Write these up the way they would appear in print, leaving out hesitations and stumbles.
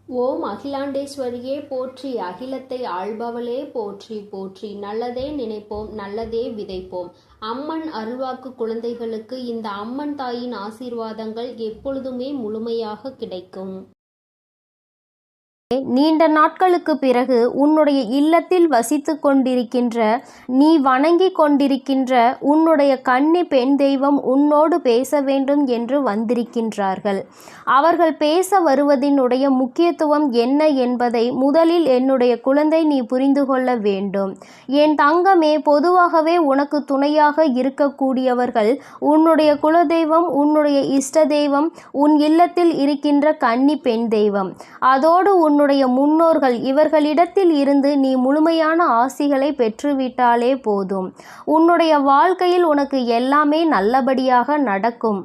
ஓம் அகிலாண்டேஸ்வரியே போற்றி, அகிலத்தை ஆள்பவளே போற்றி போற்றி. நல்லதே நினைப்போம், நல்லதே விதைப்போம். அம்மன் அருள்வாக்கு குழந்தைகளுக்கு இந்த அம்மன் தாயின் ஆசீர்வாதங்கள் எப்பொழுதுமே முழுமையாக கிடைக்கும். நீண்ட நாட்களுக்கு பிறகு உன்னுடைய இல்லத்தில் வசித்து கொண்டிருக்கின்ற, நீ வணங்கி கொண்டிருக்கின்ற உன்னுடைய கன்னி பெண் தெய்வம் உன்னோடு பேச வேண்டும் என்று வந்திருக்கின்றார்கள். அவர்கள் பேச வருவதனுடைய முக்கியத்துவம் என்ன என்பதை முதலில் என்னுடைய குழந்தை நீ புரிந்து கொள்ள வேண்டும். என் தங்கமே, பொதுவாகவே உனக்கு துணையாக இருக்கக்கூடியவர்கள் உன்னுடைய குலதெய்வம், உன்னுடைய இஷ்ட தெய்வம், உன் இல்லத்தில் இருக்கின்ற கன்னி பெண் தெய்வம், அதோடு உன்னுடைய முன்னோர்கள். இவர்களிடத்தில் இருந்து நீ முழுமையான ஆசிகளை பெற்றுவிட்டாலே போதும். உன்னுடைய வாழ்க்கையில் உனக்கு எல்லாமே நல்லபடியாக நடக்கும்.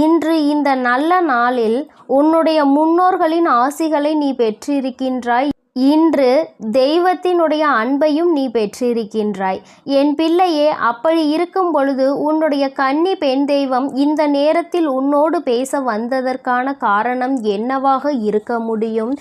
இன்று இந்த நல்ல நாளில் உன்னுடைய முன்னோர்களின் ஆசிகளை நீ பெற்றிருக்கின்றாய். இன்று தெய்வத்தினுடைய அன்பையும் நீ பெற்றிருக்கின்றாய் என் பிள்ளையே. அப்படி இருக்கும் பொழுது உன்னுடைய கன்னி பெண் தெய்வம் இந்த நேரத்தில் உன்னோடு பேச வந்ததற்கான காரணம் என்னவாக இருக்க முடியும்?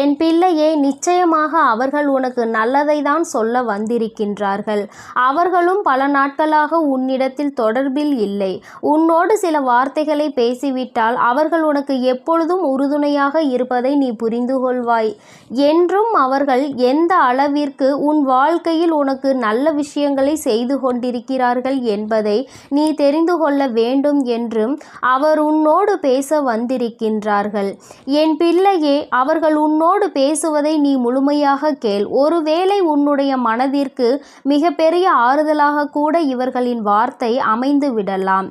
என் பிள்ளையே, நிச்சயமாக அவர்கள் உனக்கு நல்லதை தான் சொல்ல வந்திருக்கின்றார்கள். அவர்களும் பல நாட்களாக உன்னிடத்தில் தொடர்பில் இல்லை. உன்னோடு சில வார்த்தைகளை பேசிவிட்டால் அவர்கள் உனக்கு எப்பொழுதும் உறுதுணையாக இருப்பதை நீ புரிந்து கொள்வாய். என்றும் அவர்கள் எந்த அளவிற்கு உன் வாழ்க்கையில் உனக்கு நல்ல விஷயங்களை செய்து கொண்டிருக்கிறார்கள் என்பதை நீ தெரிந்து கொள்ள வேண்டும் என்றும் அவர் உன்னோடு பேச வந்திருக்கின்றார்கள். என் பிள்ளையே, அவர்கள் உன்னோடு பேசுவதை நீ முழுமையாக கேள். ஒருவேளை உன்னுடைய மனதிற்கு மிகப்பெரிய ஆறுதலாக கூட இவர்களின் வார்த்தை அமைந்து விடலாம்.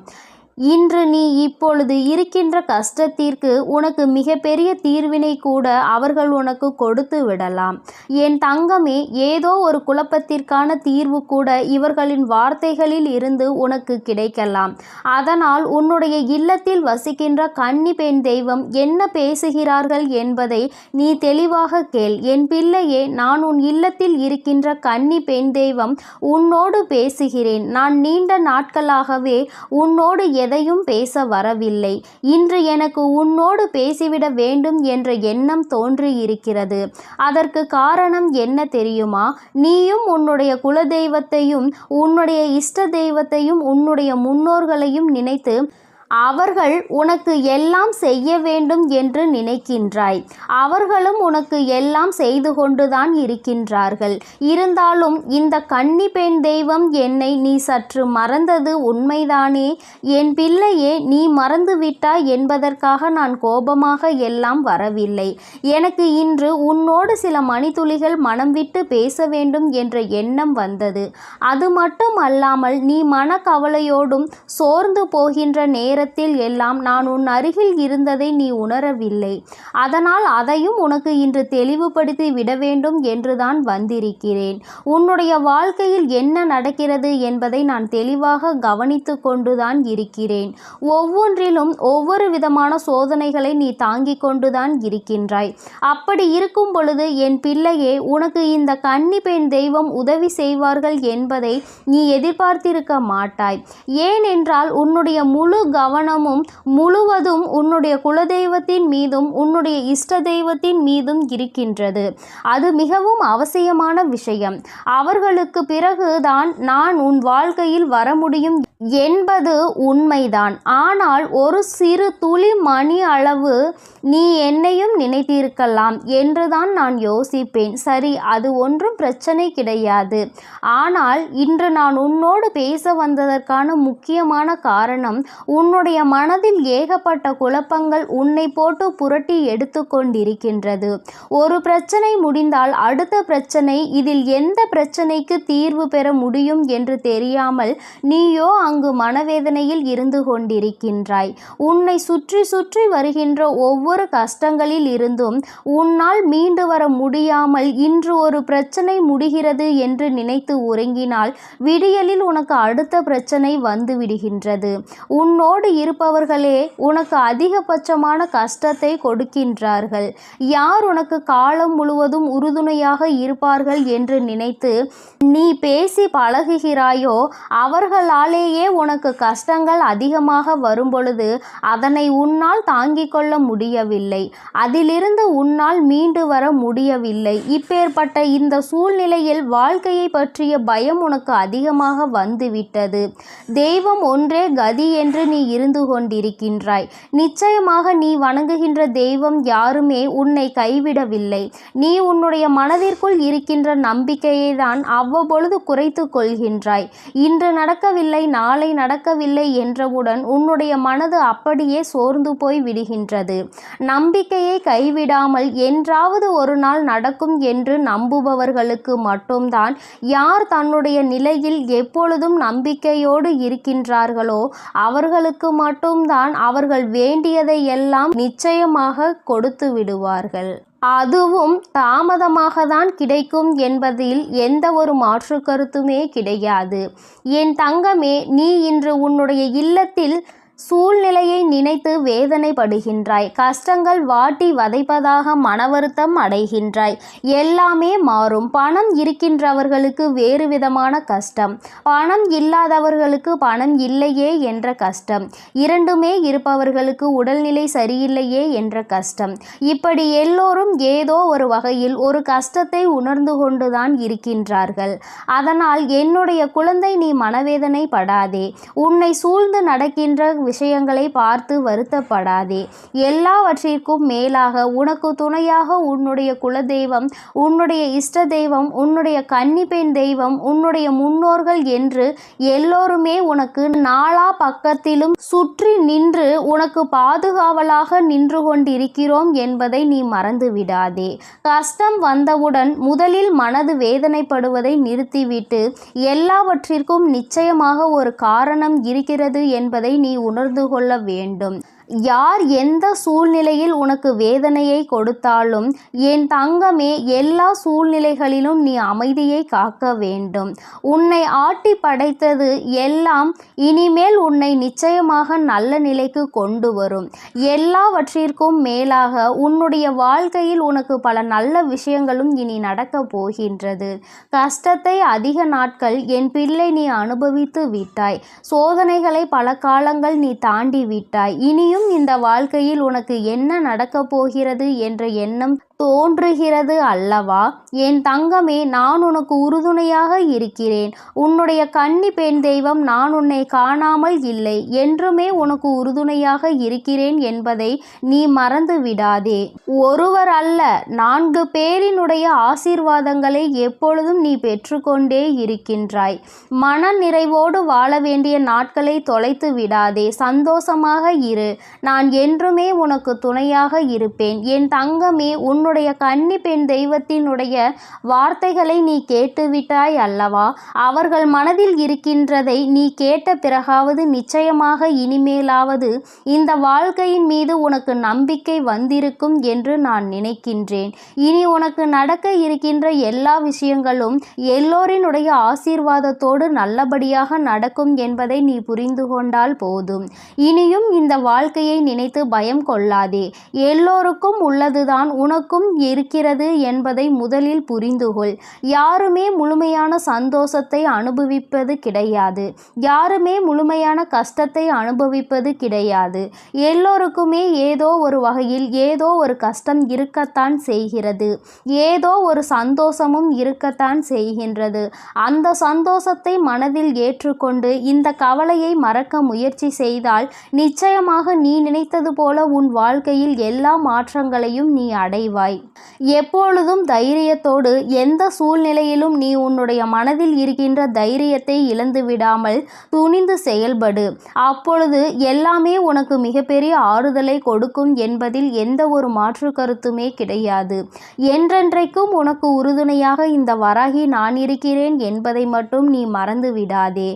இன்று நீ இப்பொழுது இருக்கின்ற கஷ்டத்திற்கு உனக்கு மிகப்பெரிய தீர்வினை கூட அவர்கள் உனக்கு கொடுத்து விடலாம். என் தங்கமே, ஏதோ ஒரு குழப்பத்திற்கான தீர்வு கூட இவர்களின் வார்த்தைகளில் இருந்து உனக்கு கிடைக்கலாம். அதனால் உன்னுடைய இல்லத்தில் வசிக்கின்ற கன்னி பெண் தெய்வம் என்ன பேசுகிறார்கள் என்பதை நீ தெளிவாக கேள். என் பிள்ளையே, நான் உன் இல்லத்தில் இருக்கின்ற கன்னி பெண் தெய்வம் உன்னோடு பேசுகிறேன். நான் நீண்ட நாட்களாகவே உன்னோடு எதையும் பேச வரவில்லை. இன்று எனக்கு உன்னோடு பேசிவிட வேண்டும் என்ற எண்ணம் தோன்றியிருக்கிறது. அதற்கு காரணம் என்ன தெரியுமா? நீயும் உன்னுடைய குலதெய்வத்தையும், உன்னுடைய இஷ்ட தெய்வத்தையும், உன்னுடைய முன்னோர்களையும் நினைத்து அவர்கள் உனக்கு எல்லாம் செய்ய வேண்டும் என்று நினைக்கின்றாய். அவர்களும் உனக்கு எல்லாம் செய்து கொண்டுதான் இருக்கின்றார்கள். இருந்தாலும் இந்த கன்னி பெண் தெய்வம் என்னை நீ சற்று மறந்தது உண்மைதானே? என் பிள்ளையே, நீ மறந்துவிட்டாய் என்பதற்காக நான் கோபமாக எல்லாம் வரவில்லை. எனக்கு இன்று உன்னோடு சில மணித்துளிகள் மனம் விட்டு பேச வேண்டும் என்ற எண்ணம் வந்தது. அது மட்டும் அல்லாமல் நீ மனக்கவலையோடும் சோர்ந்து போகின்ற நேரத்தில் எல்லாம் நான் உன் அருகில் இருந்ததை நீ உணரவில்லை. அதனால் அதையும் உனக்கு இன்று தெளிவுபடுத்தி விட வேண்டும் என்றுதான் வந்திருக்கிறேன். உன்னுடைய வாழ்க்கையில் என்ன நடக்கிறது என்பதை நான் தெளிவாக கவனித்து கொண்டுதான் இருக்கிறேன். ஒவ்வொன்றிலும் ஒவ்வொரு விதமான சோதனைகளை நீ தாங்கிக் கொண்டுதான் இருக்கின்றாய். அப்படி இருக்கும் பொழுது என் பிள்ளையே, உனக்கு இந்த கன்னி பெண் தெய்வம் உதவி செய்வார்கள் என்பதை நீ எதிர்பார்த்திருக்க மாட்டாய். ஏனென்றால் உன்னுடைய முழு கவனமும் முழுவதும் உன்னுடைய குலதெய்வத்தின் மீதும் உன்னுடைய இஷ்ட தெய்வத்தின் மீதும் இருக்கின்றது. அது மிகவும் அவசியமான விஷயம். அவர்களுக்கு பிறகுதான் நான் உன் வாழ்க்கையில் வர முடியும் என்பது உண்மைதான். ஆனால் ஒரு சிறு துளி மணி அளவு நீ என்னையும் நினைத்திருக்கலாம் என்றுதான் நான் யோசிப்பேன். சரி, அது ஒன்றும் பிரச்சனை கிடையாது. ஆனால் இன்று நான் உன்னோடு பேச வந்ததற்கான முக்கியமான காரணம், உன்னுடைய மனதில் ஏகப்பட்ட குழப்பங்கள் உன்னை போட்டு புரட்டி எடுத்து கொண்டிருக்கின்றது. ஒரு பிரச்சனை முடிந்தால் அடுத்த பிரச்சனை, இதில் எந்த பிரச்சனைக்கு தீர்வு பெற முடியும் என்று தெரியாமல் நீயோ அங்கு மனவேதனையில் இருந்து கொண்டிருக்கின்றாய். உன்னை சுற்றி சுற்றி வருகின்ற ஒவ்வொரு கஷ்டங்களில் இருந்தும் உன்னால் மீண்டு வர முடியாமல் இன்று ஒரு பிரச்சனை முடிகிறது என்று நினைத்து உறங்கினால் விடியலில் உனக்கு அடுத்த பிரச்சனை வந்து விடுகின்றது. உன்னோடு உன்னோடு இருப்பவர்களே உனக்கு அதிகபட்சமான கஷ்டத்தை கொடுக்கின்றார்கள். யார் உனக்கு காலம் முழுவதும் உறுதுணையாக இருப்பார்கள் என்று நினைத்து நீ பேசி பழகுகிறாயோ அவர்களாலேயே உனக்கு கஷ்டங்கள் அதிகமாக வரும்பொழுது அதனை உன்னால் தாங்கிக் கொள்ள முடியவில்லை. அதிலிருந்து உன்னால் மீண்டு வர முடியவில்லை. இப்பேற்பட்ட இந்த சூழ்நிலையில் வாழ்க்கையை பற்றிய பயம் உனக்கு அதிகமாக வந்துவிட்டது. தெய்வம் ஒன்றே கதி என்று நீ இருந்து கொண்டிருக்கின்றாய். நிச்சயமாக நீ வணங்குகின்ற தெய்வம் யாருமே உன்னை கைவிடவில்லை. நீ உன்னுடைய மனதிற்குள் இருக்கின்ற நம்பிக்கையை தான் அவ்வப்பொழுது குறைத்து கொள்கின்றாய். இன்று நடக்கவில்லை, நாளை நடக்கவில்லை என்றவுடன் உன்னுடைய மனது அப்படியே சோர்ந்து போய் விடுகின்றது. நம்பிக்கையை கைவிடாமல் என்றாவது ஒரு நாள் நடக்கும் என்று நம்புபவர்களுக்கு மட்டும்தான், யார் தன்னுடைய நிலையில் எப்பொழுதும் நம்பிக்கையோடு இருக்கின்றார்களோ அவர்களுக்கு மட்டும்தான் அவர்கள் வேண்டியதை எல்லாம் நிச்சயமாக கொடுத்து விடுவார்கள். அதுவும் தாமதமாக தான் கிடைக்கும் என்பதில் எந்த ஒரு மாற்று கருத்துமே கிடையாது. என் தங்கமே, நீ இன்று உன்னுடைய இல்லத்தில் சூழ்நிலையை நினைத்து வேதனைப்படுகின்றாய். கஷ்டங்கள் வாட்டி வதைப்பதாக மனவருத்தம் அடைகின்றாய். எல்லாமே மாறும். பணம் இருக்கின்றவர்களுக்கு வேறு விதமான கஷ்டம், பணம் இல்லாதவர்களுக்கு பணம் இல்லையே என்ற கஷ்டம், இரண்டுமே இருப்பவர்களுக்கு உடல்நிலை சரியில்லையே என்ற கஷ்டம். இப்படி எல்லோரும் ஏதோ ஒரு வகையில் ஒரு கஷ்டத்தை உணர்ந்து கொண்டுதான் இருக்கின்றார்கள். அதனால் என்னுடைய குழந்தை, நீ மனவேதனை படாதே. உன்னை சூழ்ந்து நடக்கின்ற விஷயங்களை பார்த்து வருத்தப்படாதே. எல்லாவற்றிற்கும் மேலாக உனக்கு துணையாக உன்னுடைய குலதெய்வம், உன்னுடைய இஷ்ட தெய்வம், உன்னுடைய கன்னிப்பெண் தெய்வம், உன்னுடைய முன்னோர்கள் என்று எல்லோருமே உனக்கு நாலா பக்கத்திலும் சுற்றி நின்று உனக்கு பாதுகாவலாக நின்று கொண்டிருக்கிறோம் என்பதை நீ மறந்து விடாதே. கஷ்டம் வந்தவுடன் முதலில் மனது வேதனைப்படுவதை நிறுத்திவிட்டு எல்லாவற்றிற்கும் நிச்சயமாக ஒரு காரணம் இருக்கிறது என்பதை நீ உணர்ந்து கொள்ள வேண்டும். யார் எந்த சூழ்நிலையில் உனக்கு வேதனையை கொடுத்தாலும் என் தங்கமே, எல்லா சூழ்நிலைகளிலும் நீ அமைதியை காக்க வேண்டும். உன்னை ஆட்டி படைத்தது எல்லாம் இனிமேல் உன்னை நிச்சயமாக நல்ல நிலைக்கு கொண்டு வரும். எல்லாவற்றிற்கும் மேலாக உன்னுடைய வாழ்க்கையில் உனக்கு பல நல்ல விஷயங்களும் இனி நடக்கப் போகின்றது. கஷ்டத்தை அதிக நாட்கள் என் பிள்ளை நீ அனுபவித்து விட்டாய். சோதனைகளை பல காலங்கள் நீ தாண்டி விட்டாய். இனியும் இந்த வாழ்க்கையில் உனக்கு என்ன நடக்கப் போகிறது என்ற எண்ணம் தோன்றுகிறது அல்லவா? என் தங்கமே, நான் உனக்கு உறுதுணையாக இருக்கிறேன். உன்னுடைய கன்னி பெண் தெய்வம் நான் உன்னை காணாமல் இல்லை, என்றுமே உனக்கு உறுதுணையாக இருக்கிறேன் என்பதை நீ மறந்து விடாதே. ஒருவர் அல்ல, 4 பேரினுடைய ஆசீர்வாதங்களை எப்பொழுதும் நீ பெற்றுக்கொண்டே இருக்கின்றாய். மன நிறைவோடு வாழ வேண்டிய நாட்களை தொலைத்து விடாதே. சந்தோஷமாக இரு. நான் என்றுமே உனக்கு துணையாக இருப்பேன். என் தங்கமே, உன்னுடைய கன்னி பெண் தெய்வத்தினுடைய வார்த்தைகளை நீ கேட்டுவிட்டாய் அல்லவா? அவர்கள் மனதில் இருக்கின்றதை நீ கேட்ட பிறகாவது நிச்சயமாக இனிமேலாவது இந்த வாழ்க்கையின் மீது உனக்கு நம்பிக்கை வந்திருக்கும் என்று நான் நினைக்கின்றேன். இனி உனக்கு நடக்க இருக்கின்ற எல்லா விஷயங்களும் எல்லோரினுடைய ஆசீர்வாதத்தோடு நல்லபடியாக நடக்கும் என்பதை நீ புரிந்து கொண்டால் போதும். இனியும் இந்த வாழ்க்கையை நினைத்து பயம் கொள்ளாதே. எல்லோருக்கும் உள்ளதுதான் உனக்கும் இருக்கிறது என்பதை முதலில் புரிந்துகொள். யாருமே முழுமையான சந்தோஷத்தை அனுபவிப்பது கிடையாது. யாருமே முழுமையான கஷ்டத்தை அனுபவிப்பது கிடையாது. எல்லோருக்குமே ஏதோ ஒரு வகையில் ஏதோ ஒரு கஷ்டம் இருக்கத்தான் செய்கிறது. ஏதோ ஒரு சந்தோஷமும் இருக்கத்தான் செய்கின்றது. அந்த சந்தோஷத்தை மனதில் ஏற்றுக்கொண்டு இந்த கவலையை மறக்க முயற்சி செய்தால் நிச்சயமாக நீ நினைத்தது போல உன் வாழ்க்கையில் எல்லா மாற்றங்களையும் நீ அடைவாய். எப்பொழுதும் தைரியத்தோடு எந்த சூழ்நிலையிலும் நீ உன்னுடைய மனதில் இருக்கின்ற தைரியத்தை இழந்து விடாமல் துணிந்து செயல்படு. அப்பொழுது எல்லாமே உனக்கு மிகப்பெரிய ஆறுதலை கொடுக்கும் என்பதில் எந்த ஒரு மாற்று கருத்துமே கிடையாது. என்றென்றைக்கும் உனக்கு உறுதுணையாக இந்த வராகி நான் இருக்கிறேன் என்பதை மட்டும் நீ மறந்து விடாதே.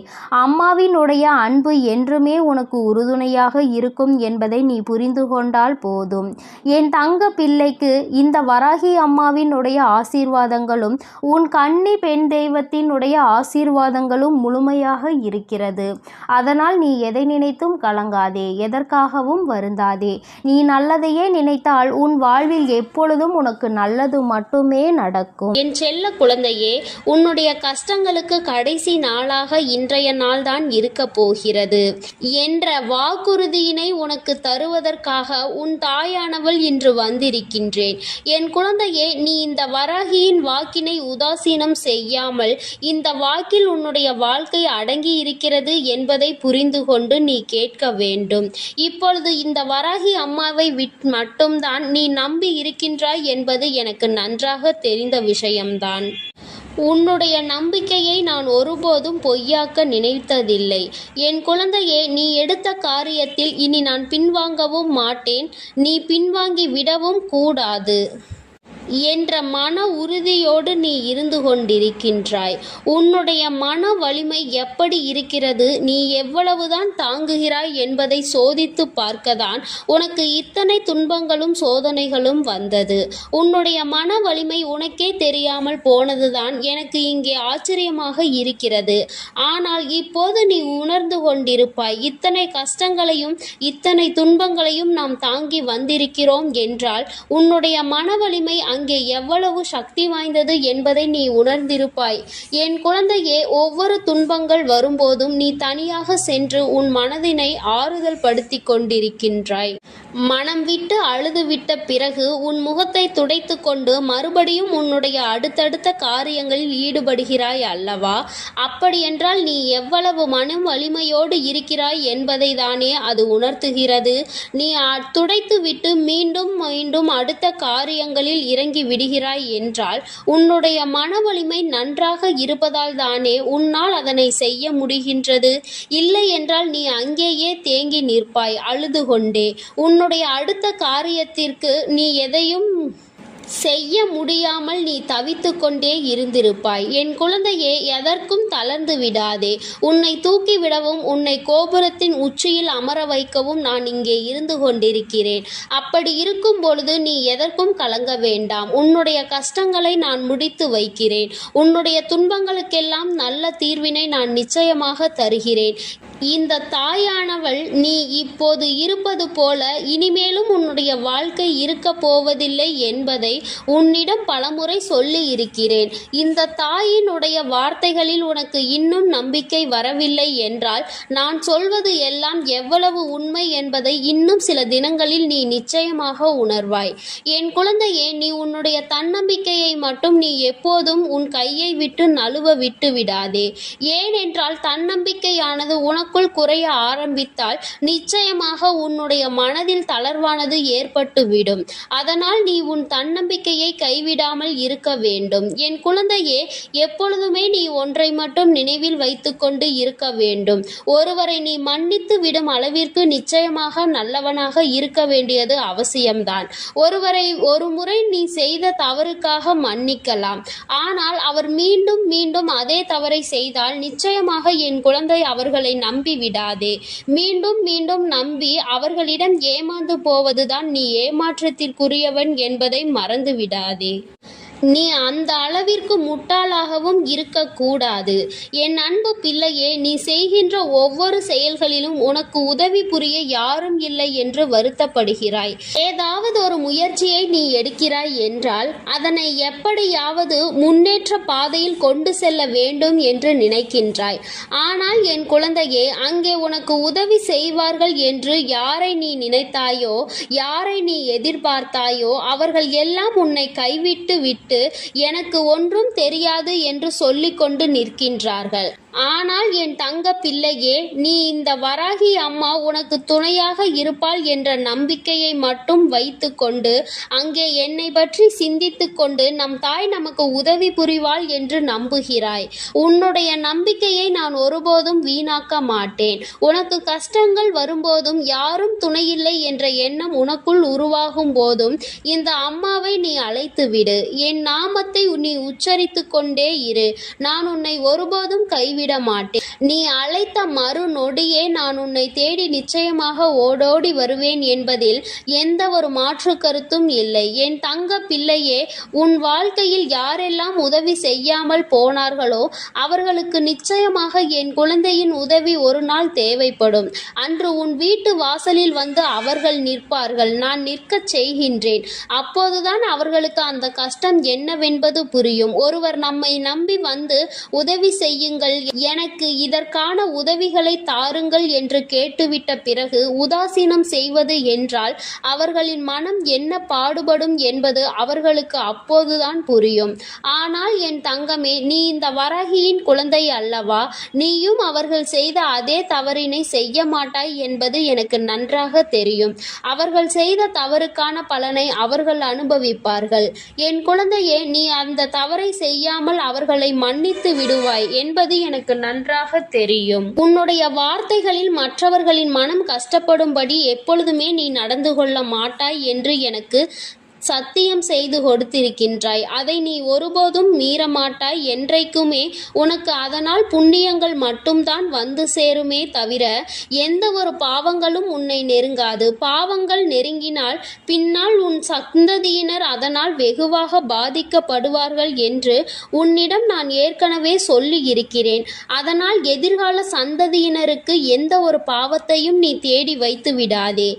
அம்மாவினுடைய அன்பு என்றுமே உனக்கு உறுதுணையாக இருக்கும் என்பதை நீ புரிந்து கொண்டால் போதும். என் தங்க பிள்ளைக்கு இந்த வராகி அம்மாவினுடைய ஆசீர்வாதங்களும் உன் கன்னி பெண் தெய்வத்தினுடைய ஆசீர்வாதங்களும் முழுமையாக இருக்கிறது. அதனால் நீ எதை நினைத்தும் கலங்காதே, எதற்காகவும் வருந்தாதே. நீ நல்லதையே நினைத்தால் உன் வாழ்வில் எப்பொழுதும் உனக்கு நல்லது மட்டுமே நடக்கும். என் செல்ல குழந்தையே, உன்னுடைய கஷ்டங்களுக்கு கடைசி நாளாக இன்றைய நாள் தான் இருக்க போகிறது என்ற வாக்குறுதியினை உனக்கு தருவதற்காக உன் தாயானவள் இன்று வந்திருக்கின்றேன். என் குழந்தையே, நீ இந்த வராகியின் வாக்கினை உதாசீனம் செய்யாமல் இந்த வாக்கில் உன்னுடைய வாழ்க்கை அடங்கி இருக்கிறது என்பதை புரிந்து கொண்டு நீ கேட்க வேண்டும். இப்பொழுது இந்த வராகி அம்மாவை மட்டும்தான் நீ நம்பி இருக்கின்றாய் என்பது எனக்கு நன்றாக தெரிந்த விஷயம்தான். உன்னுடைய நம்பிக்கையை நான் ஒருபோதும் பொய்யாக்க நினைத்ததில்லை. என் குழந்தையே, நீ எடுத்த காரியத்தில் இனி நான் பின்வாங்கவும் மாட்டேன், நீ பின்வாங்கி விடவும் கூடாது என்ற மன உறுதியோடு நீ இருந்து கொண்டிருக்கின்றாய். உன்னுடைய மன வலிமை எப்படி இருக்கிறது, நீ எவ்வளவுதான் தாங்குகிறாய் என்பதை சோதித்து பார்க்கத்தான் உனக்கு இத்தனை துன்பங்களும் சோதனைகளும் வந்தது. உன்னுடைய மன வலிமை உனக்கே தெரியாமல் போனதுதான் எனக்கு இங்கே ஆச்சரியமாக இருக்கிறது. ஆனால் இப்போது நீ உணர்ந்து கொண்டிருப்பாய், இத்தனை கஷ்டங்களையும் இத்தனை துன்பங்களையும் நாம் தாங்கி வந்திருக்கிறோம் என்றால் உன்னுடைய மன வலிமை அங்கே எவ்வளவு சக்தி வாய்ந்தது என்பதை நீ உணர்ந்திருப்பாய். என் குழந்தையே, ஒவ்வொரு துன்பங்கள் வரும்போதும் நீ தனியாக சென்று உன் மனதினை ஆறுதல் படுத்தி கொண்டிருக்கின்றாய். மனம் விட்டு அழுது விட்ட பிறகு உன் முகத்தை துடைத்து கொண்டு மறுபடியும் உன்னுடைய அடுத்தடுத்த காரியங்களில் ஈடுபடுகிறாய் அல்லவா? அப்படியென்றால் நீ எவ்வளவு மனம் வலிமையோடு இருக்கிறாய் என்பதை தானே அது உணர்த்துகிறது. நீ துடைத்து விட்டு மீண்டும் மீண்டும் அடுத்த காரியங்களில் இறங்கி விடுகிறாய் என்றால் உன்னுடைய மன வலிமை நன்றாக இருப்பதால் தானே உன்னால் அதனை செய்ய முடிகின்றது. இல்லை என்றால் நீ அங்கேயே தேங்கி நிற்பாய் அழுது கொண்டே. உன்னுடைய அடுத்த காரியத்திற்கு நீ எதையும் செய்ய முடியாமல் நீ தவித்து கொண்டே இருந்திருப்பாய். என் குழந்தையே, எதற்கும் தளர்ந்து விடாதே. உன்னை தூக்கிவிடவும் உன்னை கோபுரத்தின் உச்சியில் அமர வைக்கவும் நான் இங்கே இருந்து கொண்டிருக்கிறேன். அப்படி இருக்கும் பொழுது நீ எதற்கும் கலங்க வேண்டாம். உன்னுடைய கஷ்டங்களை நான் முடித்து வைக்கிறேன். உன்னுடைய துன்பங்களுக்கெல்லாம் நல்ல தீர்வினை நான் நிச்சயமாக தருகிறேன். இந்த தாயானவள் நீ இப்போது இருப்பது போல இனிமேலும் உன்னுடைய வாழ்க்கை இருக்க போவதில்லை என்பதை உன்னிடம் பலமுறை சொல்லி இருக்கிறேன். இந்த தாயினுடைய வார்த்தைகளில் உனக்கு இன்னும் நம்பிக்கை வரவில்லை என்றால் நான் சொல்வது எல்லாம் எவ்வளவு உண்மை என்பதை இன்னும் சில தினங்களில் நீ நிச்சயமாக உணர்வாய். என் குழந்தையே, நீ உன்னுடைய தன்னம்பிக்கையை மட்டும் நீ எப்போதும் உன் கையை விட்டு நழுவ விட்டு விடாதே. ஏனென்றால் தன்னம்பிக்கையானது உனக்குள் குறைய ஆரம்பித்தால் நிச்சயமாக உன்னுடைய மனதில் தளர்வானது ஏற்பட்டுவிடும். அதனால் நீ உன் தன்னம்பிக்கையை கைவிடாமல் இருக்க வேண்டும். என் குழந்தையே, எப்பொழுதுமே நீ ஒன்றை மட்டும் நினைவில் வைத்துக்கொண்டு இருக்க வேண்டும். ஒருவரை நீ மன்னித்து விடும் அளவிற்கு நிச்சயமாக நல்லவனாக இருக்க வேண்டியது அவசியம்தான். ஒருவரை ஒரு முறை நீ செய்த தவறுக்காக மன்னிக்கலாம். ஆனால் அவர் மீண்டும் மீண்டும் அதே தவறை செய்தால் நிச்சயமாக என் குழந்தை அவர்களை நம்பி விடாதே. மீண்டும் மீண்டும் நம்பி அவர்களிடம் ஏமாந்து போவதுதான் நீ ஏமாற்றத்திற்குரியவன் என்பதை மறந்து விடாதே. நீ அந்த அளவிற்கு முட்டாளாகவும் இருக்கக்கூடாது. என் அன்பு பிள்ளையே, நீ செய்கின்ற ஒவ்வொரு செயல்களிலும் உனக்கு உதவி புரிய யாரும் இல்லை என்று வருத்தப்படுகிறாய். ஏதாவது ஒரு முயற்சியை நீ எடுக்கிறாய் என்றால் அதனை எப்படியாவது முன்னேற்ற பாதையில் கொண்டு செல்ல வேண்டும் என்று நினைக்கின்றாய். ஆனால் என் குழந்தையே, அங்கே உனக்கு உதவி செய்வார்கள் என்று யாரை நீ நினைத்தாயோ, யாரை நீ எதிர்பார்த்தாயோ அவர்கள் எல்லாம் உன்னை கைவிட்டு விட்டு எனக்கு ஒன்றும் தெரியாது என்று சொல்லிக் கொண்டு நிற்கின்றார்கள். ஆனால் என் தங்க பிள்ளையே, நீ இந்த வராகி அம்மா உனக்கு துணையாக இருப்பாள் என்ற நம்பிக்கையை மட்டும் வைத்து கொண்டு அங்கே என்னை பற்றி சிந்தித்து கொண்டு நம் தாய் நமக்கு உதவி புரிவாள் என்று நம்புகிறாய். உன்னுடைய நம்பிக்கையை நான் ஒருபோதும் வீணாக்க மாட்டேன். உனக்கு கஷ்டங்கள் வரும்போதும் யாரும் துணையில்லை என்ற எண்ணம் உனக்குள் உருவாகும் போதும் இந்த அம்மாவை நீ அழைத்து விடு. என் நாமத்தை நீ உச்சரித்து கொண்டே இரு. நான் உன்னை ஒருபோதும் கைவிட கைவிட மாட்டேன். நீ அழைத்த மறு நொடியே நான் உன்னை தேடி நிச்சயமாக ஓடோடி வருவேன் என்பதில் எந்த ஒரு மாற்று கருத்தும் இல்லை. என் தங்க பிள்ளையே, உன் வாழ்க்கையில் யாரெல்லாம் உதவி செய்யாமல் போனார்களோ அவர்களுக்கு நிச்சயமாக என் குழந்தையின் உதவி ஒரு நாள் தேவைப்படும். அன்று உன் வீட்டு வாசலில் வந்து அவர்கள் நிற்பார்கள். நான் நிற்கச் செய்கின்றேன். அப்போதுதான் அவர்களுக்கு அந்த கஷ்டம் என்னவென்பது புரியும். ஒருவர் நம்மை நம்பி வந்து உதவி செய்யுங்கள், எனக்கு இதற்கான உதவிகளை தாருங்கள் என்று கேட்டுவிட்ட பிறகு உதாசீனம் செய்வது என்றால் அவர்களின் மனம் என்ன பாடுபடும் என்பது அவர்களுக்கு அப்போதுதான் புரியும். ஆனால் என் தங்கமே, நீ இந்த வராகியின் குழந்தை அல்லவா? நீயும் அவர்கள் செய்த அதே தவறினை செய்ய மாட்டாய் என்பது எனக்கு நன்றாக தெரியும். அவர்கள் செய்த தவறுக்கான பலனை அவர்கள் அனுபவிப்பார்கள். என் குழந்தையே, நீ அந்த தவறை செய்யாமல் அவர்களை மன்னித்து விடுவாய் என்பது எனக்கு நன்றாக தெரியும். உன்னுடைய வார்த்தைகளில் மற்றவர்களின் மனம் கஷ்டப்படும்படி எப்பொழுதுமே நீ நடந்து கொள்ள மாட்டாய் என்று எனக்கு சத்தியம் செய்து கொடுத்திருக்கின்றாய். அதை நீ ஒருபோதும் மீறமாட்டாய். என்றைக்குமே உனக்கு அதனால் புண்ணியங்கள் மட்டும்தான் வந்து சேருமே தவிர எந்த ஒரு பாவங்களும் உன்னை நெருங்காது. பாவங்கள் நெருங்கினால் பின்னால் உன் சந்ததியினர் அதனால் வெகுவாக பாதிக்கப்படுவார்கள் என்று உன்னிடம் நான் ஏற்கனவே சொல்லி இருக்கிறேன். அதனால் எதிர்கால சந்ததியினருக்கு எந்த ஒரு பாவத்தையும் நீ தேடி வைத்து விடாதே.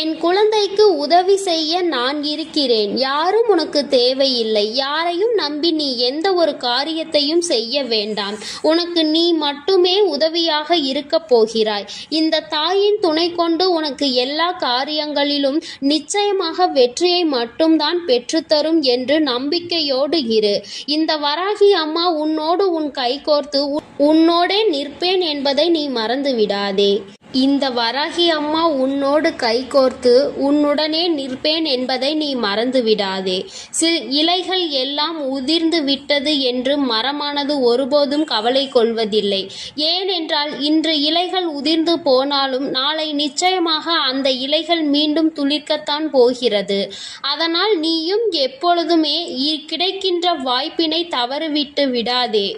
என் குழந்தைக்கு உதவி செய்ய நான் இருக்கிறேன். யாரும் உனக்கு தேவையில்லை. யாரையும் நம்பி நீ எந்த ஒரு காரியத்தையும் செய்ய வேண்டாம். உனக்கு நீ மட்டுமே உதவியாக இருக்க போகிறாய். இந்த தாயின் துணை கொண்டு உனக்கு எல்லா காரியங்களிலும் நிச்சயமாக வெற்றியை மட்டும்தான் பெற்றுத்தரும் என்று நம்பிக்கையோடு இரு. இந்த வராகி அம்மா உன்னோடு உன் கைகோர்த்து உன்னோடே நிற்பேன் என்பதை நீ மறந்து விடாதே. இந்த வராகி அம்மா உன்னோடு கைகோர்த்து உன்னுடனே நிற்பேன் என்பதை நீ மறந்து விடாதே. இலைகள் எல்லாம் உதிர்ந்து விட்டது என்று மரமானது ஒருபோதும் கவலை கொள்வதில்லை. ஏனென்றால் இன்று இலைகள் உதிர்ந்து போனாலும் நாளை நிச்சயமாக அந்த இலைகள் மீண்டும் துளிர்க்கத்தான் போகிறது. அதனால் நீயும் எப்பொழுதுமே கிடைக்கின்ற வாய்ப்பினை தவறிவிட்டு விடாதே.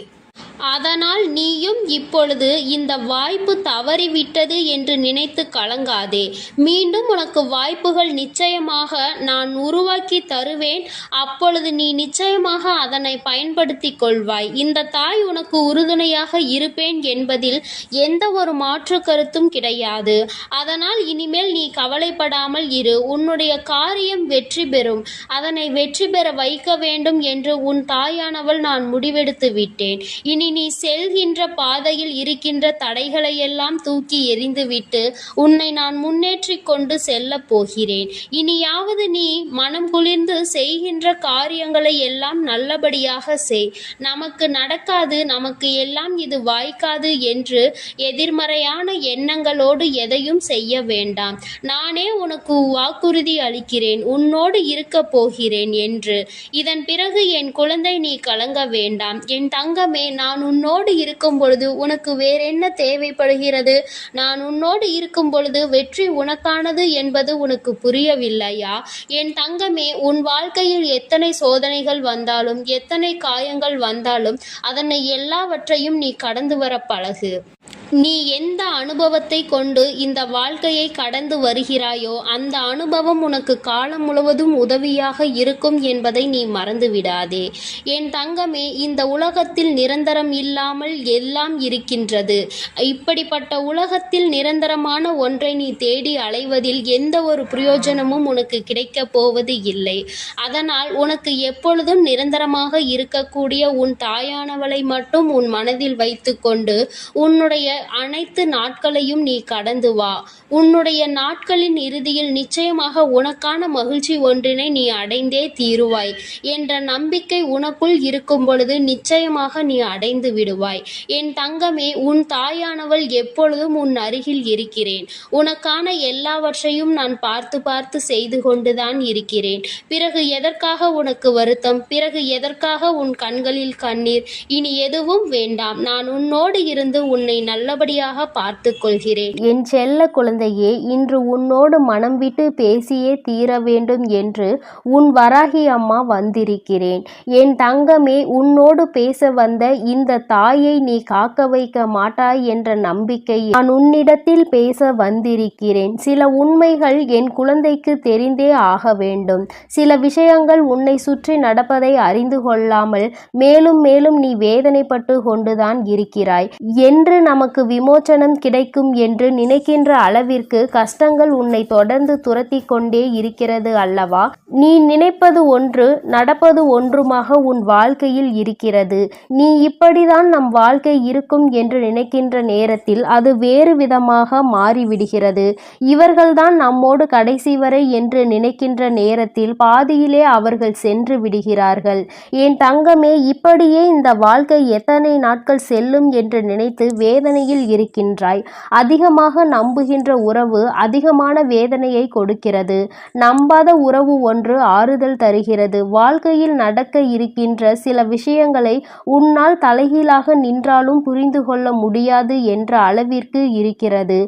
அதனால் நீயும் இப்பொழுது இந்த வாய்ப்பு தவறிவிட்டது என்று நினைத்து கலங்காதே. மீண்டும் உனக்கு வாய்ப்புகள் நிச்சயமாக நான் உருவாக்கி தருவேன். அப்பொழுது நீ நிச்சயமாக அதனை பயன்படுத்தி கொள்வாய். இந்த தாய் உனக்கு உறுதுணையாக இருப்பேன் என்பதில் எந்த ஒரு மாற்று கருத்தும் கிடையாது. அதனால் இனிமேல் நீ கவலைப்படாமல் இரு. உன்னுடைய காரியம் வெற்றி பெறும். அதனை வெற்றி பெற வைக்க வேண்டும் என்று உன் தாயானவள் நான் முடிவெடுத்து விட்டேன். இனி நீ செல்கின்ற பாதையில் இருக்கின்ற தடைகளையெல்லாம் தூக்கி எறிந்துவிட்டு உன்னை நான் முன்னேற்றிக் கொண்டு செல்ல போகிறேன். இனியாவது நீ மனம் குளிர்ந்து செய்கின்ற காரியங்களை எல்லாம் நல்லபடியாக செய். நமக்கு நடக்காது, நமக்கு எல்லாம் இது வாய்க்காது என்று எதிர்மறையான எண்ணங்களோடு எதையும் செய்ய வேண்டாம். நானே உனக்கு வாக்குறுதி அளிக்கிறேன், உன்னோடு இருக்க போகிறேன் என்று. இதன் பிறகு என் குழந்தை, நீ கலங்க வேண்டாம். என் தங்கமே, நான் உன்னோடு இருக்கும் பொழுது உனக்கு வேறென்ன தேவைப்படுகிறது? நான் உன்னோடு இருக்கும் பொழுது வெற்றி உனக்கானது என்பது உனக்கு புரியவில்லையா? என் தங்கமே, உன் வாழ்க்கையில் எத்தனை சோதனைகள் வந்தாலும் எத்தனை காயங்கள் வந்தாலும் அதனை எல்லாவற்றையும் நீ கடந்து வர பழகு. நீ எந்த அனுபவத்தை கொண்டு இந்த வாழ்க்கையை கடந்து வருகிறாயோ அந்த அனுபவம் உனக்கு காலம் முழுவதும் உதவியாக இருக்கும் என்பதை நீ மறந்து விடாதே. என் தங்கமே, இந்த உலகத்தில் நிரந்தரம் இல்லாமல் எல்லாம் இருக்கின்றது. இப்படிப்பட்ட உலகத்தில் நிரந்தரமான ஒன்றை நீ தேடி அலைவதில் எந்த ஒரு பிரயோஜனமும் உனக்கு கிடைக்கப் போவது இல்லை. அதனால் உனக்கு எப்பொழுதும் நிரந்தரமாக இருக்கக்கூடிய உன் தாயானவளை மட்டும் உன் மனதில் வைத்துக்கொண்டு உன்னுடைய அனைத்து நாட்களையும் நீ கடந்து வா. உன்னுடைய நாட்களின் இறுதியில் நிச்சயமாக உனக்கான மகிழ்ச்சி ஒன்றினை நீ அடைந்தே தீருவாய் என்ற நம்பிக்கை உனக்குள் இருக்கும் பொழுது நிச்சயமாக நீ அடைந்து விடுவாய். என் தங்கமே, உன் தாயானவள் எப்பொழுதும் உன் அருகில் இருக்கிறேன். உனக்கான எல்லாவற்றையும் நான் பார்த்து பார்த்து செய்து கொண்டுதான் இருக்கிறேன். பிறகு எதற்காக உனக்கு வருத்தம்? பிறகு எதற்காக உன் கண்களில் கண்ணீர்? இனி எதுவும் வேண்டாம். நான் உன்னோடு இருந்து உன்னை நல்ல நல்லபடியாக பார்த்து கொள்கிறேன். என் செல்ல குழந்தையே, இன்று உன்னோடு மனம் விட்டு பேசியே தீர வேண்டும் என்று உன் வராகி அம்மா வந்திருக்கிறேன். என் தங்கமே, உன்னோடு பேச வந்த இந்த தாயை நீ காக்க வைக்க மாட்டாய் என்ற நம்பிக்கை நான் உன்னிடத்தில் பேச வந்திருக்கிறேன். சில உண்மைகள் என் குழந்தைக்கு தெரிந்தே ஆக வேண்டும். சில விஷயங்கள் உன்னை சுற்றி நடப்பதை அறிந்து கொள்ளாமல் மேலும் மேலும் நீ வேதனைப்பட்டு கொண்டுதான் இருக்கிறாய். என்று நமக்கு விமோச்சனம் கிடைக்கும் என்று நினைக்கின்ற அளவிற்கு கஷ்டங்கள் உன்னை தொடர்ந்து துரத்தி கொண்டே இருக்கிறது அல்லவா? நீ நினைப்பது ஒன்று, நடப்பது ஒன்றுமாக உன் வாழ்க்கையில் இருக்கிறது. நீ இப்படிதான் நம் வாழ்க்கை இருக்கும் என்று நினைக்கின்ற நேரத்தில் அது வேறு விதமாக மாறிவிடுகிறது. இவர்கள்தான் நம்மோடு கடைசி வரை என்று நினைக்கின்ற நேரத்தில் பாதியிலே அவர்கள் சென்று விடுகிறார்கள். என் தங்கமே, இப்படியே இந்த வாழ்க்கை எத்தனை நாட்கள் செல்லும் என்று நினைத்து வேதனையில் இருக்கின்றாய். அதிகமாக நம்புகின்ற உறவு அதிகமான வேதனையை கொடுக்கிறது. நம்பாத உறவு ஒன்று ஆறுதல் தருகிறது. வாழ்க்கையில் நடக்க இருக்கின்ற சில விஷயங்களை உன்னால் தலைகீழாக நின்றாலும் புரிந்து கொள்ள முடியாது என்ற அளவிற்கு இருக்கிறது.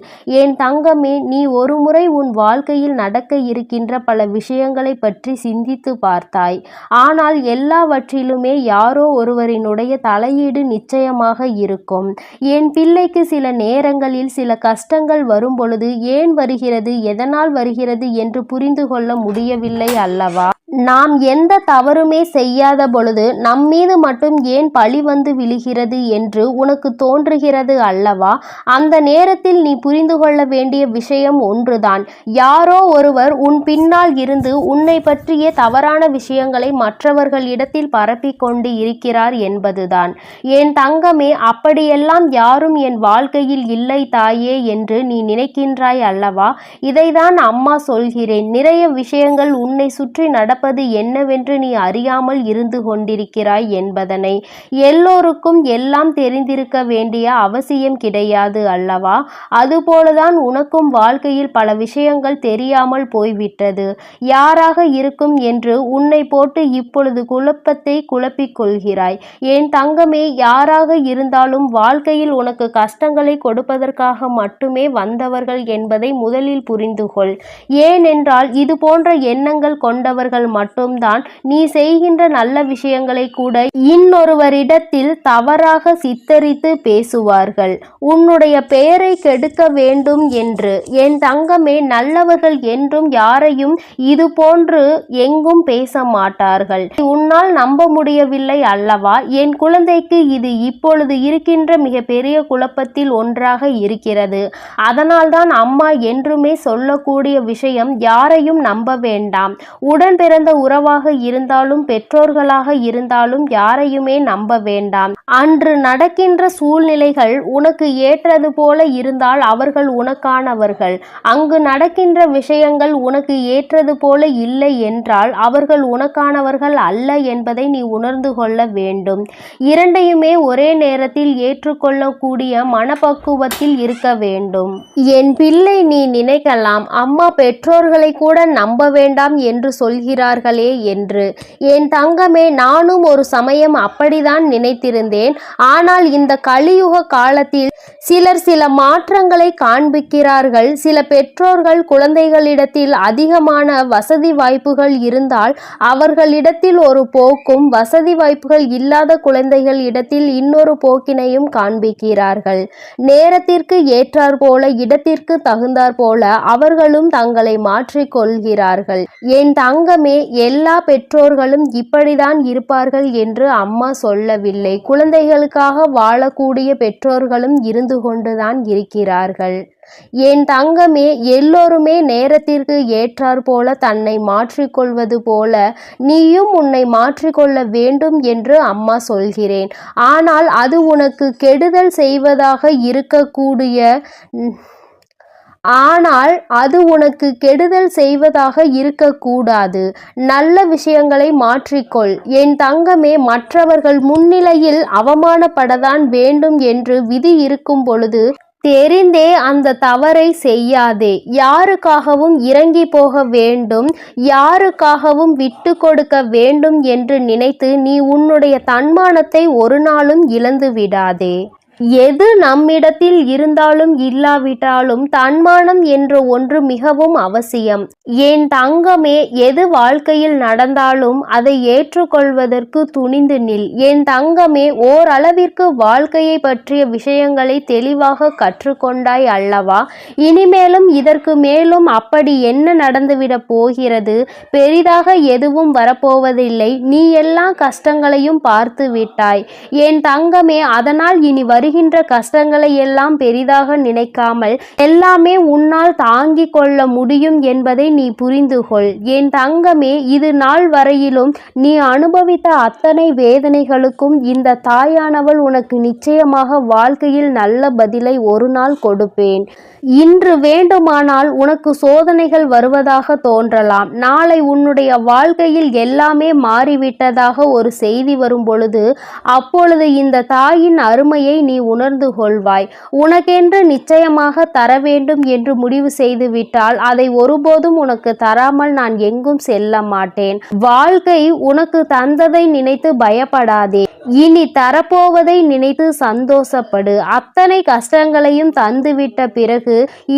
என் தங்கமே, நீ ஒருமுறை உன் வாழ்க்கையில் நடக்க இருக்கின்ற பல விஷயங்களை பற்றி சிந்தித்து பார்த்தாய். ஆனால் எல்லாவற்றிலுமே யாரோ ஒருவரினுடைய தலையீடு நிச்சயமாக இருக்கும். என் பிள்ளைக்கு சில நேரங்களில் சில கஷ்டங்கள் வரும் பொழுது ஏன் வருகிறது, எதனால் வருகிறது என்று புரிந்து கொள்ள முடியவில்லை அல்லவா? நாம் எந்த தவறுமே செய்யாத பொழுது நம்மீது மட்டும் ஏன் பழி வந்து விழுகிறது என்று உனக்கு தோன்றுகிறது அல்லவா? அந்த நேரத்தில் நீ புரிந்து கொள்ள வேண்டிய விஷயம் ஒன்றுதான். யாரோ ஒருவர் உன் பின்னால் இருந்து உன்னை பற்றிய தவறான விஷயங்களை மற்றவர்களிடத்தில் பரப்பிக் கொண்டு இருக்கிறார் என்பதுதான். என் தங்கமே, அப்படியெல்லாம் யாரும் என் வாழ்க்கையில் இல்லை தாயே என்று நீ நினைக்கின்றாய் அல்லவா? இதைதான் அம்மா சொல்கிறேன். நிறைய விஷயங்கள் உன்னை சுற்றி நடப்பது என்னவென்று நீ அறியாமல் இருந்து கொண்டிருக்கிறாய் என்பதனை. எல்லோருக்கும் எல்லாம் தெரிந்திருக்க வேண்டிய அவசியம் கிடையாது அல்லவா? அதுபோலதான் உனக்கும் வாழ்க்கையில் பல விஷயங்கள் தெரியாமல் போய்விட்டது. யாராக இருக்கும் என்று உன்னை போட்டு இப்பொழுது குழப்பத்தை குழப்பிக் கொள்கிறாய். என் தங்கமே, யாராக இருந்தாலும் வாழ்க்கையில் உனக்கு கஷ்டங்களை கொடுப்பதற்காக மட்டுமே வந்தவர்கள் என்பதை முதலில் புரிந்து கொள். ஏனென்றால் இது போன்ற எண்ணங்கள் கொண்டவர்கள் மட்டும்தான் நீ செய்கின்ற நல்ல விஷயங்களை கூட இன்னொருவரிடத்தில் தவறாக சித்தரித்து பேசுவார்கள், உன்னுடைய பெயரை கெடுக்க வேண்டும் என்று. என் தங்கமே, நல்லவர்கள் என்றும் யாரையும் இது போன்று எங்கும் பேச மாட்டார்கள். உன்னால் நம்ப முடியவில்லை அல்லவா? என் குழந்தைக்கு இது இப்பொழுது இருக்கின்ற மிக பெரிய குழப்பத்தில் ஒன்றாக இருக்கிறது. அதனால்தான் அம்மா என்றுமே சொல்லக்கூடிய விஷயம், யாரையும் நம்ப வேண்டாம். உடன் பிறந்த உறவாக இருந்தாலும் பெற்றோர்களாக இருந்தாலும் யாரையுமே நம்ப வேண்டாம். அன்று நடக்கின்ற சூழ்நிலைகள் உனக்கு ஏற்றது போல இருந்தால் அவர்கள் உனக்கானவர்கள். அங்கு நடக்கின்ற விஷயங்கள் உனக்கு ஏற்றது போல இல்லை என்றால் அவர்கள் உனக்கானவர்கள் அல்ல என்பதை நீ உணர்ந்து கொள்ள வேண்டும். இரண்டையுமே ஒரே நேரத்தில் ஏற்றுக்கொள்ளக்கூடிய மனப்பக்குவத்தில் இருக்க வேண்டும். என் பிள்ளை, நீ நினைக்கலாம், அம்மா பெற்றோர்களை கூட நம்ப வேண்டாம் என்று சொல்கிறார்களே என்று. என் தங்கமே, நானும் ஒரு சமயம் அப்படிதான் நினைத்திருந்தேன். ஆனால் இந்த கலியுக காலத்தில் சிலர் சில மாற்றங்களை காண்பிக்கிறார்கள். சில பெற்றோர்கள் குழந்தைகளிடத்தில் அதிகமான வசதி வாய்ப்புகள் இருந்தால் அவர்களிடத்தில் ஒரு போக்கும், வசதி வாய்ப்புகள் இல்லாத குழந்தைகள் இடத்தில் இன்னொரு போக்கினையும் காண்பிக்கிறார்கள். நேரத்திற்கு ஏற்றார் போல, இடத்திற்கு தகுந்தார் போல அவர்களும் தங்களை மாற்றிக்கொள்கிறார்கள். என் தங்கமே, எல்லா பெற்றோர்களும் இப்படிதான் இருப்பார்கள் என்று அம்மா சொல்லவில்லை. குழந்தைகளுக்காக வாழக்கூடிய பெற்றோர்களும் இருந்து கொண்டுதான் இருக்கிறார்கள். என் தங்கமே, எல்லோருமே நேரத்திற்கு ஏற்றார் போல தன்னை மாற்றிக்கொள்வது போல நீயும் உன்னை மாற்றிக்கொள்ள வேண்டும் என்று அம்மா சொல்கிறேன். ஆனால் அது உனக்கு கெடுதல் செய்வதாக இருக்கக்கூடாது. நல்ல விஷயங்களை மாற்றிக்கொள். என் தங்கமே, மற்றவர்கள் முன்னிலையில் அவமானப்படத்தான் வேண்டும் என்று விதி இருக்கும் பொழுது தெரிந்தே அந்த தவறை செய்யாதே. யாருக்காகவும் இறங்கி போக வேண்டும், யாருக்காகவும் விட்டு கொடுக்க வேண்டும் என்று நினைத்து நீ உன்னுடைய தன்மானத்தை ஒரு நாளும் இழந்து விடாதே. எது நம்மிடத்தில் இருந்தாலும் இல்லாவிட்டாலும் தன்மானம் என்ற ஒன்று மிகவும் அவசியம். என் தங்கமே, எது வாழ்க்கையில் நடந்தாலும் அதை ஏற்றுக்கொள்வதற்கு துணிந்து நில். என் தங்கமே, ஓரளவிற்கு வாழ்க்கையை பற்றிய விஷயங்களை தெளிவாக கற்றுக்கொண்டாய் அல்லவா? இனிமேலும் இதற்கு மேலும் அப்படி என்ன நடந்துவிடப் போகிறது? பெரிதாக எதுவும் வரப்போவதில்லை. நீ எல்லா கஷ்டங்களையும் பார்த்து விட்டாய் என் தங்கமே. அதனால் இனி வருகின்ற கஷ்டங்களை எல்லாம் பெரிதாக நினைக்காமல் எல்லாமே உன்னால் தாங்கிக் கொள்ள முடியும் என்பதை நீ புரிந்து கொள். என் தங்கமே, இது நாள் வரையிலும் நீ அனுபவித்த அத்தனை வேதனைகளுக்கும் இந்த தாயானவள் உனக்கு நிச்சயமாக வாழ்க்கையில் நல்ல பதிலை ஒரு நாள் கொடுப்பேன். இன்று வேண்டுமானால் உனக்கு சோதனைகள் வருவதாக தோன்றலாம். நாளை உன்னுடைய வாழ்க்கையில் எல்லாமே மாறிவிட்டதாக ஒரு செய்தி வரும் பொழுது அப்பொழுது இந்த தாயின் அருமையை நீ உணர்ந்து கொள்வாய். உனக்கென்று நிச்சயமாக தர வேண்டும் என்று முடிவு செய்து விட்டால் அதை ஒருபோதும் உனக்கு தராமல் நான் எங்கும் செல்ல மாட்டேன். வாழ்க்கை உனக்கு தந்ததை நினைத்து பயப்படாதே. இனி தரப்போவதை நினைத்து சந்தோஷப்படு. அத்தனை கஷ்டங்களையும் தந்துவிட்ட பிறகு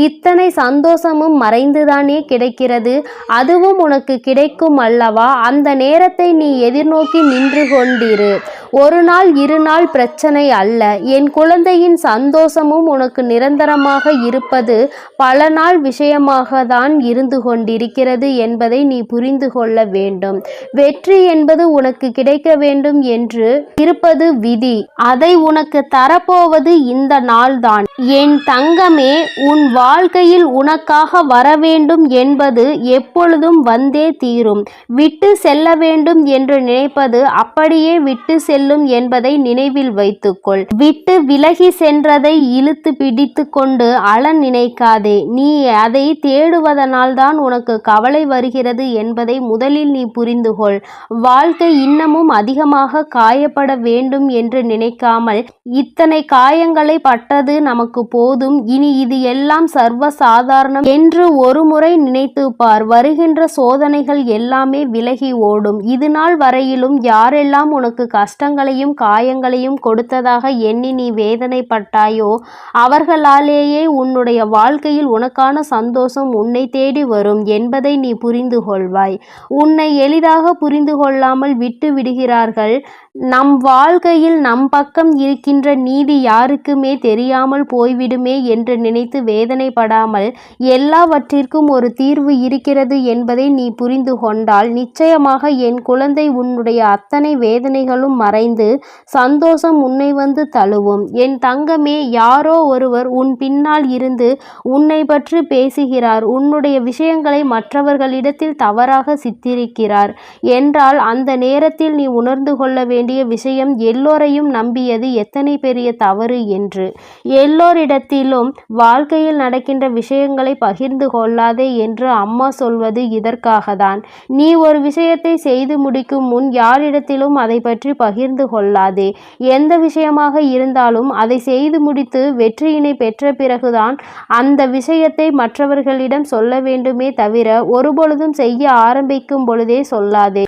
இத்தனை சந்தோஷமும் மறைந்துதானே கிடைக்கிறது. அதுவும் உனக்கு கிடைக்கும் அல்லவா? அந்த நேரத்தை நீ எதிர்நோக்கி நின்று கொண்டிரு. ஒரு நாள் இரு நாள் பிரச்சனை அல்ல. என் குழந்தையின் சந்தோஷமும் உனக்கு நிரந்தரமாக இருப்பது பல நாள் விஷயமாக தான் இருந்து கொண்டிருக்கிறது என்பதை நீ புரிந்து கொள்ள வேண்டும். வெற்றி என்பது உனக்கு கிடைக்க வேண்டும் என்று இருப்பது விதி. அதை உனக்கு தரப்போவது இந்த நாள்தான். என் தங்கமே, உன் வாழ்க்கையில் உனக்காக வர வேண்டும் என்பது எப்பொழுதும் வந்தே தீரும். விட்டு செல்ல வேண்டும் என்று நினைப்பது அப்படியே விட்டு செல்லும் என்பதை நினைவில் வைத்துக்கொள். விட்டு விலகி சென்றதை இழுத்து பிடித்து கொண்டு அழ நினைக்காதே. நீ அதை தேடுவதனால் தான் உனக்கு கவலை வருகிறது என்பதை முதலில் நீ புரிந்து கொள். வாழ்க்கை இன்னமும் அதிகமாக காயப்பட வேண்டும் என்று நினைக்காமல் இத்தனை காயங்களை பட்டது நமக்கு போதும். இனி இது எல்லாம் சர்வ சாதாரணம் என்று ஒரு முறை நினைத்து பார். வருகின்ற சோதனைகள் எல்லாமே விலகி ஓடும். இது நாள் வரையிலும் யாரெல்லாம் உனக்கு கஷ்டங்களையும் காயங்களையும் கொடுத்ததாக எண்ணி நீ வேதனைப்பட்டாயோ அவர்களாலேயே உன்னுடைய வாழ்க்கையில் உனக்கான சந்தோஷம் உன்னை தேடி வரும் என்பதை நீ புரிந்து கொள்வாய். உன்னை எளிதாக புரிந்து கொள்ளாமல் விட்டு விடுகிறார்கள். நம் வாழ்க்கையில் நம் பக்கம் இருக்கின்ற நீதி யாருக்குமே தெரியாமல் போய்விடுமே என்று நினைத்து வேதனைப்படாமல் எல்லாவற்றிற்கும் ஒரு தீர்வு இருக்கிறது என்பதை நீ புரிந்து கொண்டால் நிச்சயமாக என் குழந்தை உன்னுடைய அத்தனை வேதனைகளும் மறைந்து சந்தோஷம் உன்னை வந்து தழுவும். என் தங்கமே, யாரோ ஒருவர் உன் பின்னால் இருந்து உன்னை பற்றி பேசுகிறார். உன்னுடைய விஷயங்களை மற்றவர்களிடத்தில் தவறாக சித்தரிக்கிறார் என்றால் அந்த நேரத்தில் நீ உணர்ந்து கொள்ள வேண்டிய விஷயம் எல்லோரையும் நம்பியது எத்தனை பெரிய தவறு என்று. எல்லோரிடத்திலும் வாழ்க்கையில் நடக்கின்ற விஷயங்களை பகிர்ந்து கொள்ளாதே என்று அம்மா சொல்வது இதற்காக தான். நீ ஒரு விஷயத்தை செய்து முடிக்கும் முன் யாரிடத்திலும் அதை பற்றி பகிர்ந்து கொள்ளாதே. எந்த விஷயமாக இருந்தாலும் அதை செய்து முடித்து வெற்றியினை பெற்ற பிறகுதான் அந்த விஷயத்தை மற்றவர்களிடம் சொல்ல வேண்டுமே தவிர ஒருபொழுதும் செய்ய ஆரம்பிக்கும் பொழுதே சொல்லாதே.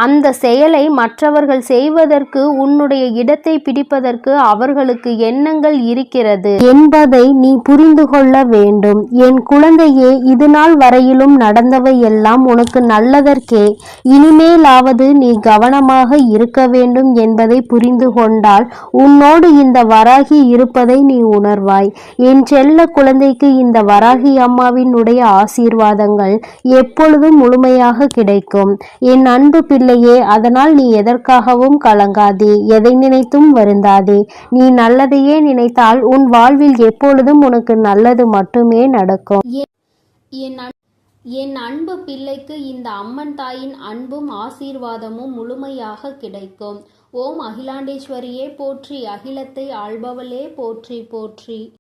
அந்த செயலை மற்றவர்கள் செய்வதற்கு உன்னுடைய இடத்தை பிடிப்பதற்கு அவர்களுக்கு எண்ணங்கள் இருக்கிறது என்பதை நீ புரிந்து கொள்ள வேண்டும். என் குழந்தையே, இது நாள் வரையிலும் நடந்தவை எல்லாம் உனக்கு நல்லதற்கே. இனிமேலாவது நீ கவனமாக இருக்க வேண்டும் என்பதை புரிந்து கொண்டால் உன்னோடு இந்த வராகி இருப்பதை நீ உணர்வாய். என் செல்ல குழந்தைக்கு இந்த வராகி அம்மாவினுடைய ஆசீர்வாதங்கள் எப்பொழுதும் முழுமையாக கிடைக்கும். என் அன்பு பிள்ளையே, அதனால் நீ எதற்காகவும் கலங்காதே, எதை நினைத்தும் வருந்தாதே. நீ நல்லதையே நினைத்தால் உன் வாழ்வில் எப்பொழுதும் உனக்கு நல்லது மட்டுமே நடக்கும். என் அன்பு பிள்ளைக்கு இந்த அம்மன் தாயின் அன்பும் ஆசீர்வாதமும் முழுமையாக கிடைக்கும். ஓம் அகிலாண்டேஸ்வரியே போற்றி, அகிலத்தை ஆள்பவளே போற்றி போற்றி.